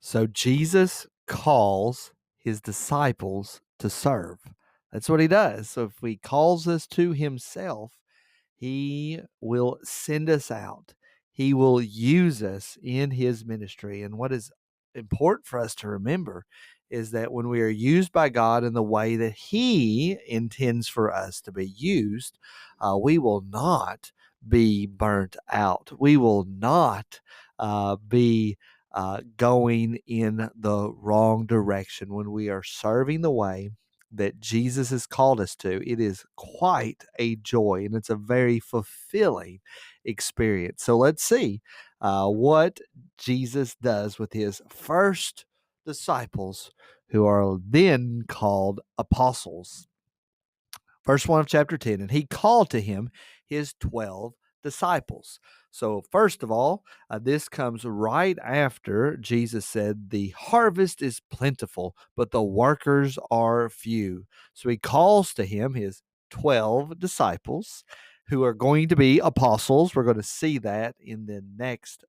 So Jesus calls his disciples to serve. That's what he does. So if he calls us to himself, he will send us out. He will use us in his ministry. And what is important for us to remember is that when we are used by God in the way that he intends for us to be used, we will not be burnt out. We will not be going in the wrong direction. When we are serving the way that Jesus has called us to, it is quite a joy and it's a very fulfilling experience. So let's see what Jesus does with his first disciples, who are then called apostles. Verse 1 of chapter 10, and he called to him his 12 disciples. So, first of all, this comes right after Jesus said, the harvest is plentiful, but the workers are few. So, he calls to him his 12 disciples who are going to be apostles. We're going to see that in the next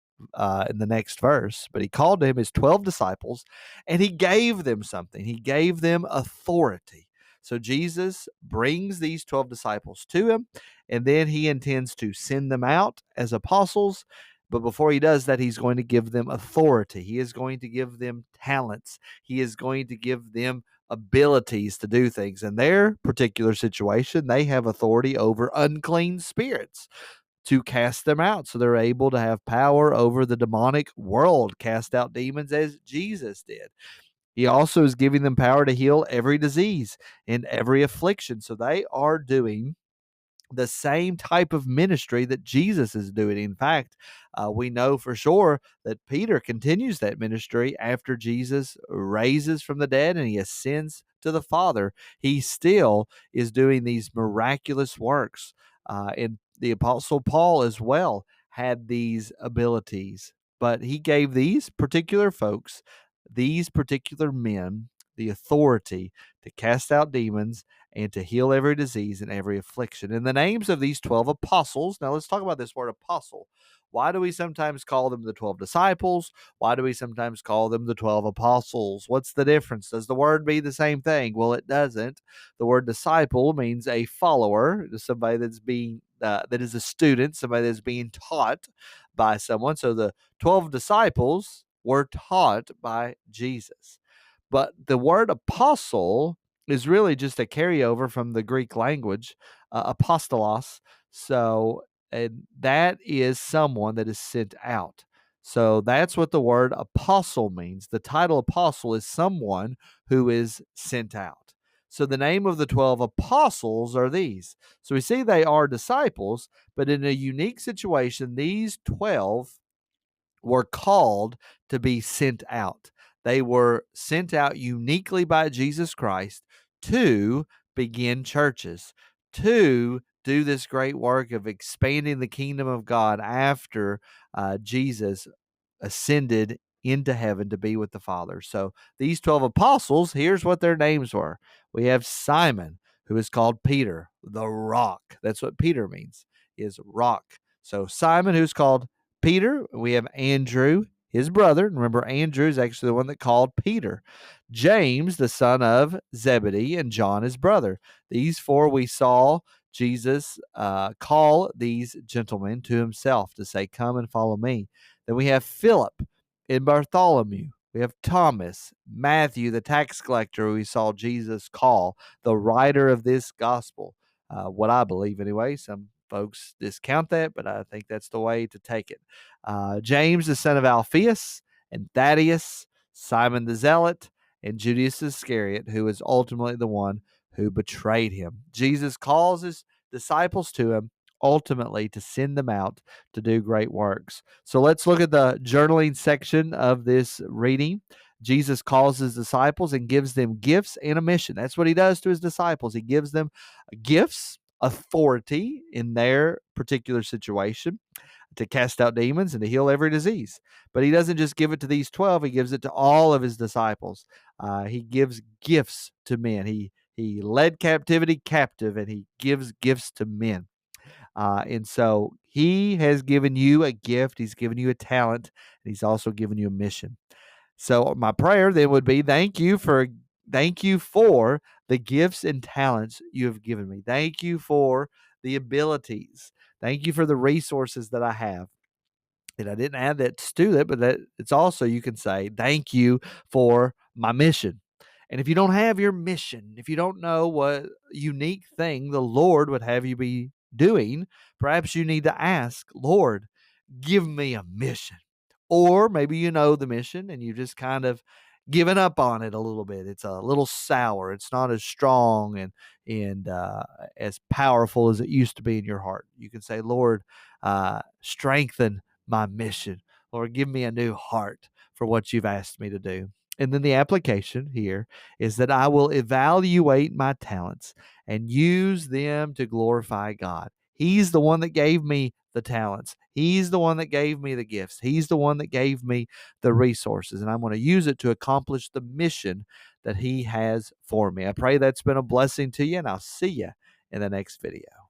verse. But he called to him his 12 disciples and he gave them something. He gave them authority. So Jesus brings these 12 disciples to him, and then he intends to send them out as apostles. But before he does that, he's going to give them authority. He is going to give them talents. He is going to give them abilities to do things. In their particular situation, they have authority over unclean spirits to cast them out. So they're able to have power over the demonic world, cast out demons as Jesus did. He also is giving them power to heal every disease and every affliction. So they are doing the same type of ministry that Jesus is doing. In fact, we know for sure that Peter continues that ministry after Jesus raises from the dead and he ascends to the Father. He still is doing these miraculous works. And the Apostle Paul as well had these abilities, but he gave these particular folks, these particular men, the authority to cast out demons and to heal every disease and every affliction. And the names of these 12 apostles, now let's talk about this word apostle. Why do we sometimes call them the 12 disciples? Why do we sometimes call them the 12 apostles? What's the difference? Does the word mean the same thing? Well, it doesn't. The word disciple means a follower, somebody that is a student, somebody that's being taught by someone. So the 12 disciples were taught by Jesus. But the word apostle is really just a carryover from the Greek language, apostolos. So, and that is someone that is sent out. So that's what the word apostle means. The title apostle is someone who is sent out. So the name of the 12 apostles are these. So we see they are disciples, but in a unique situation, these 12 were called to be sent out. They were sent out uniquely by Jesus Christ to begin churches, to do this great work of expanding the kingdom of God after Jesus ascended into heaven to be with the Father. So these 12 apostles, here's what their names were. We have Simon, who is called Peter, the rock. That's what Peter means, is rock. So Simon, who's called Peter. We have Andrew, his brother. Remember, Andrew is actually the one that called Peter. James, the son of Zebedee, and John, his brother. These four we saw Jesus call these gentlemen to himself to say, "Come and follow me." Then we have Philip and Bartholomew. We have Thomas, Matthew, the tax collector, who we saw Jesus call the writer of this gospel. What I believe, anyway. Some folks discount that, but I think that's the way to take it. James, the son of Alphaeus, and Thaddeus, Simon the Zealot, and Judas Iscariot, who is ultimately the one who betrayed him. Jesus calls his disciples to him, ultimately to send them out to do great works. So let's look at the journaling section of this reading. Jesus calls his disciples and gives them gifts and a mission. That's what he does to his disciples. He gives them gifts, authority in their particular situation to cast out demons and to heal every disease. But he doesn't just give it to these 12, he gives it to all of his disciples. He gives gifts to men. He led captivity captive, and he gives gifts to men. And so he has given you a gift, he's given you a talent, and he's also given you a mission. So my prayer then would be thank you for the gifts and talents you have given me. Thank you for the abilities. Thank you for the resources that I have. And I didn't add that to that, but that it's also you can say thank you for my mission. And if you don't have your mission, if you don't know what unique thing the Lord would have you be doing, perhaps you need to ask, Lord, give me a mission. Or maybe you know the mission and you just kind of given up on it a little bit. It's a little sour. It's not as strong and as powerful as it used to be in your heart. You can say, Lord, strengthen my mission. Lord, give me a new heart for what you've asked me to do. And then the application here is that I will evaluate my talents and use them to glorify God. He's the one that gave me the talents. He's the one that gave me the gifts. He's the one that gave me the resources. And I'm going to use it to accomplish the mission that He has for me. I pray that's been a blessing to you, and I'll see you in the next video.